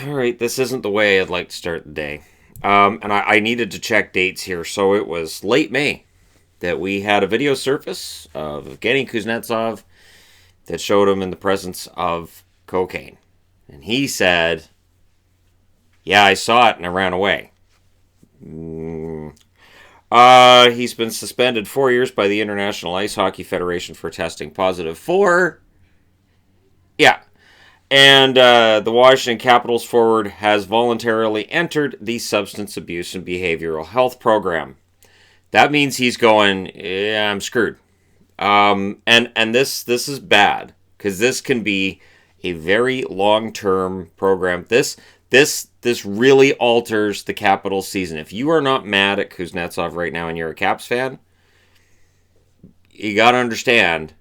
All right, this isn't the way I'd like to start the day. And I needed to check dates here. So it was late May that we had a video surface of Evgeny Kuznetsov that showed him in the presence of cocaine. And he said, yeah, I saw it and I ran away. He's been suspended 4 years by the International Ice Hockey Federation for testing positive for. Yeah. And the Washington Capitals forward has voluntarily entered the Substance Abuse and Behavioral Health Program. That means he's going, yeah, I'm screwed. And this is bad because this can be a very long-term program. This really alters the Capitals season. If you are not mad at Kuznetsov right now and you're a Caps fan, you got to understand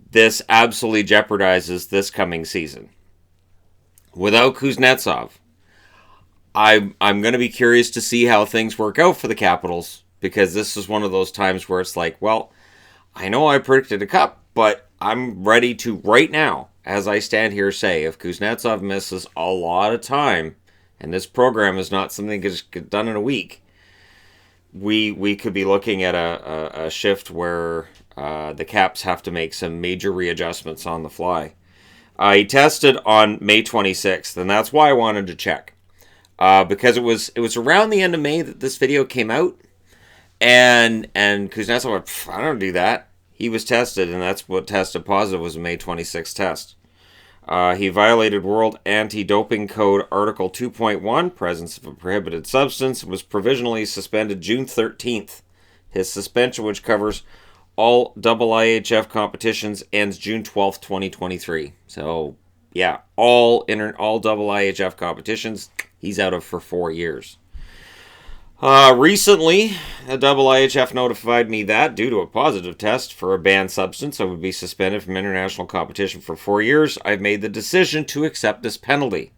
this absolutely jeopardizes this coming season. Without Kuznetsov, I'm going to be curious to see how things work out for the Capitals because this is one of those times where it's like, well, I know I predicted a cup, but I'm ready to right now, as I stand here, say if Kuznetsov misses a lot of time, and this program is not something that gets done in a week, we could be looking at a shift where the Caps have to make some major readjustments on the fly. He tested on May 26th, and that's why I wanted to check. Because it was around the end of May that this video came out, and Kuznetsov went, I don't do that. He was tested, and that's what tested positive was a May 26th test. He violated World Anti-Doping Code Article 2.1, presence of a prohibited substance, and was provisionally suspended June 13th. His suspension, which covers all IIHF competitions, ends June 12th, 2023. So, yeah, all IIHF competitions, he's out of for 4 years. Recently, the IIHF notified me that, due to a positive test for a banned substance, I would be suspended from international competition for 4 years. I've made the decision to accept this penalty.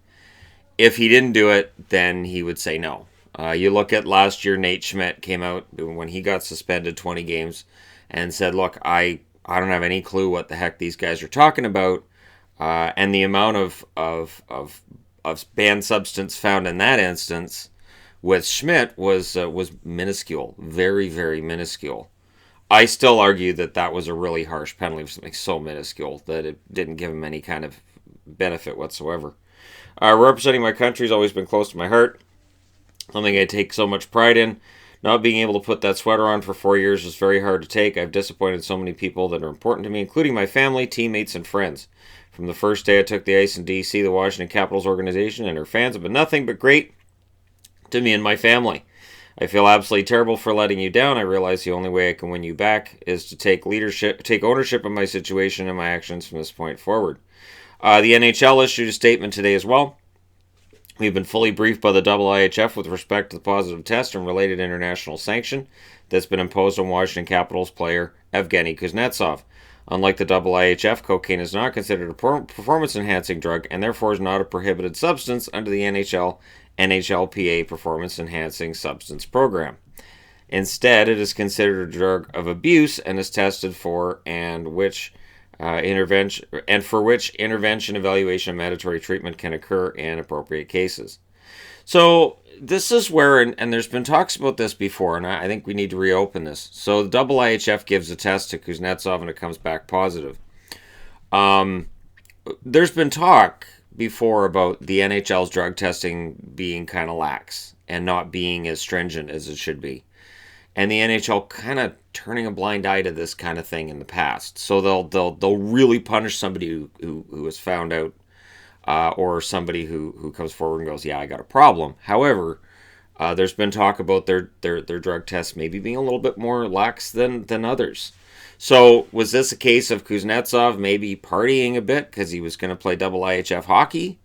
If he didn't do it, then he would say no. You look at last year, Nate Schmidt came out when he got suspended 20 games and said, look, I don't have any clue what the heck these guys are talking about. And the amount of banned substance found in that instance with Schmidt was minuscule, very, very minuscule. I still argue that was a really harsh penalty for something so minuscule that it didn't give him any kind of benefit whatsoever. Representing my country has always been close to my heart. Something I take so much pride in. Not being able to put that sweater on for 4 years is very hard to take. I've disappointed so many people that are important to me, including my family, teammates, and friends. From the first day I took the ice in D.C., the Washington Capitals organization and her fans have been nothing but great to me and my family. I feel absolutely terrible for letting you down. I realize the only way I can win you back is to take ownership of my situation and my actions from this point forward. The NHL issued a statement today as well. We've been fully briefed by the IIHF with respect to the positive test and related international sanction that's been imposed on Washington Capitals player Evgeny Kuznetsov. Unlike the IIHF, cocaine is not considered a performance-enhancing drug and therefore is not a prohibited substance under the NHLPA Performance-Enhancing Substance Program. Instead, it is considered a drug of abuse and is tested for for which intervention, evaluation, and mandatory treatment can occur in appropriate cases. So this is where, and there's been talks about this before, and I think we need to reopen this. So the IIHF gives a test to Kuznetsov and it comes back positive. There's been talk before about the NHL's drug testing being kind of lax and not being as stringent as it should be. And the NHL kind of turning a blind eye to this kind of thing in the past. So they'll really punish somebody who is found out, or somebody who comes forward and goes, yeah, I got a problem. However, there's been talk about their drug tests maybe being a little bit more lax than others. So was this a case of Kuznetsov maybe partying a bit because he was going to play IIHF hockey?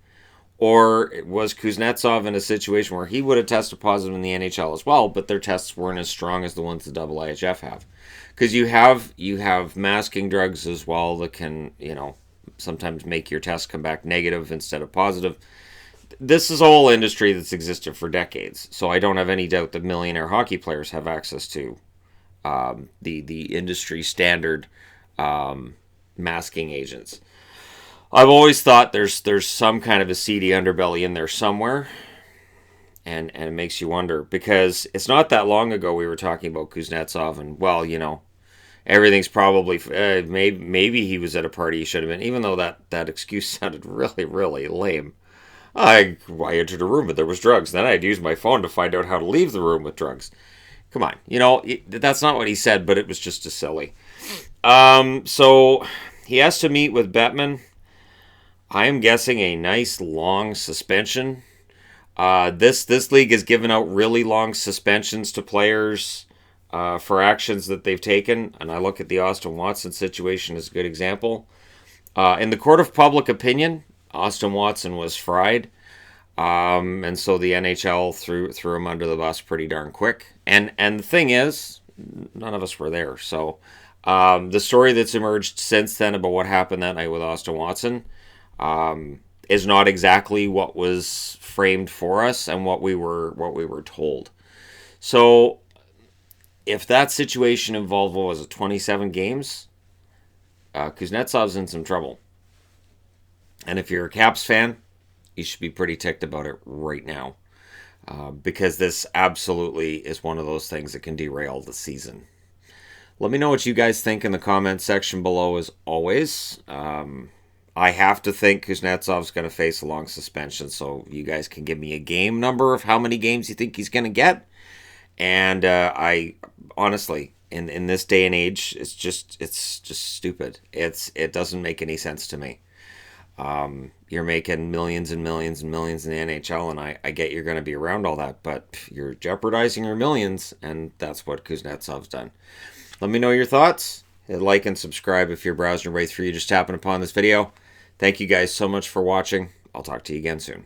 Or was Kuznetsov in a situation where he would have tested positive in the NHL as well, but their tests weren't as strong as the ones the IIHF have? Because you have masking drugs as well that can, sometimes make your test come back negative instead of positive. This is a whole industry that's existed for decades, so I don't have any doubt that millionaire hockey players have access to the industry standard masking agents. I've always thought there's some kind of a seedy underbelly in there somewhere, and it makes you wonder, because it's not that long ago we were talking about Kuznetsov, and well, everything's probably maybe he was at a party he should have been, even though that excuse sounded really, really lame. I entered a room but there was drugs. Then I'd use my phone to find out how to leave the room with drugs. Come on, that's not what he said, but it was just as silly. So he has to meet with Bettman. I am guessing a nice long suspension. This league has given out really long suspensions to players for actions that they've taken, and I look at the Austin Watson situation as a good example. In the court of public opinion, Austin Watson was fried, and so the NHL threw him under the bus pretty darn quick. And the thing is, none of us were there, so the story that's emerged since then about what happened that night with Austin Watson is not exactly what was framed for us and what we were told. So if that situation involved, what was it, 27 games, Kuznetsov's in some trouble. And if you're a Caps fan, you should be pretty ticked about it right now, because this absolutely is one of those things that can derail the season. Let me know what you guys think in the comments section below, as always. I have to think Kuznetsov's going to face a long suspension, so you guys can give me a game number of how many games you think he's going to get. And I honestly, in this day and age, it's just stupid. It doesn't make any sense to me. You're making millions and millions and millions in the NHL, and I get you're going to be around all that, but you're jeopardizing your millions, and that's what Kuznetsov's done. Let me know your thoughts. Hit like and subscribe if you're browsing your way through. You just happened upon this video. Thank you guys so much for watching. I'll talk to you again soon.